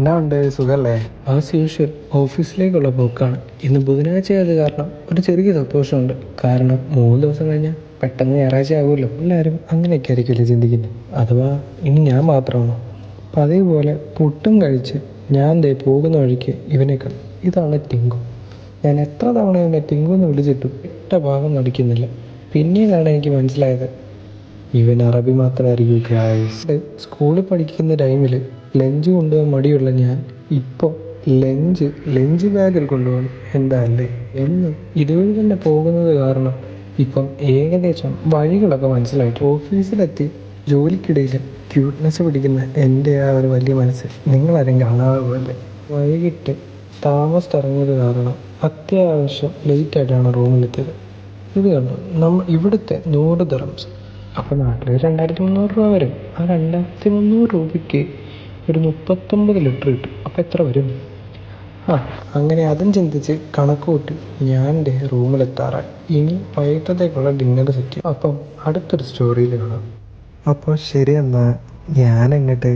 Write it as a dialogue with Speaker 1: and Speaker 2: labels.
Speaker 1: എന്നാ ഉണ്ട്, സുഖല്ലേ? ആസ് യൂഷ്വൽ ഓഫീസിലേക്കുള്ള പോക്കാണ്. ഇന്ന് ബുധനാഴ്ച ആയത് കാരണം ഒരു ചെറിയ സന്തോഷമുണ്ട്. കാരണം 3 ദിവസം കഴിഞ്ഞാൽ പെട്ടെന്ന് ഞായറാഴ്ച ആകുമല്ലോ. എല്ലാവരും അങ്ങനെയൊക്കെ ആയിരിക്കുമല്ലേ ചിന്തിക്കുന്നത്. അഥവാ ഇനി ഞാൻ മാത്രമാണോ? പതിവ് പോലെ പുട്ടും കഴിച്ച് ഞാൻ ദേ പോകുന്ന വഴിക്ക് ഇവനെ കണ്ടു. ഇതാണ് ടിങ്കു. ഞാൻ എത്ര തവണ ഇവനെ ടിങ്കു എന്ന് വിളിച്ചിട്ടും ഇട്ട ഭാഗം നടിക്കുന്നില്ല. പിന്നീടാണ് എനിക്ക് മനസ്സിലായത് ഇവൻ അറബി മാത്രമായിരിക്കും ഗായ്സ്. സ്കൂളിൽ പഠിക്കുന്ന ടൈമിൽ ലഞ്ച് കൊണ്ടുപോകാൻ മടിയുള്ള ഞാൻ ഇപ്പോൾ ലഞ്ച് ബാഗിൽ കൊണ്ടുപോകണം. എന്താ അല്ലേ? എന്നും ഇതുവഴി തന്നെ പോകുന്നത് കാരണം ഇപ്പം ഏകദേശം വഴികളൊക്കെ മനസ്സിലായിട്ട് ഓഫീസിലെത്തി ജോലിക്കിടയിൽ ക്യൂട്ട്നെസ് പിടിക്കുന്ന എൻ്റെ ആ ഒരു വലിയ മനസ്സ് നിങ്ങളാരും കാണാതെ പോലെ. വൈകിട്ട് താമസിച്ചിറങ്ങിയത് കാരണം അത്യാവശ്യം ലേറ്റായിട്ടാണ് റൂമിലെത്തിയത്. ഇത് കണ്ടു ഇവിടുത്തെ 100 ദിറംസ്. അപ്പോൾ നാട്ടിൽ 2300 രൂപ വരും. ആ 2300 രൂപയ്ക്ക് ഒരു 39 ലിറ്റർ കിട്ടും. അപ്പോൾ എത്ര വരും? അങ്ങനെ അതും ചിന്തിച്ച് കണക്ക് കൂട്ടി ഞാൻ എൻ്റെ റൂമിലെത്താറായി. ഇനി വൈകിട്ടത്തേക്കുള്ള ഡിന്നർ സെറ്റ്. അപ്പം അടുത്തൊരു സ്റ്റോറിയിൽ കാണാം. അപ്പോൾ ശരി, എന്നാൽ ഞാനങ്ങോട്ട്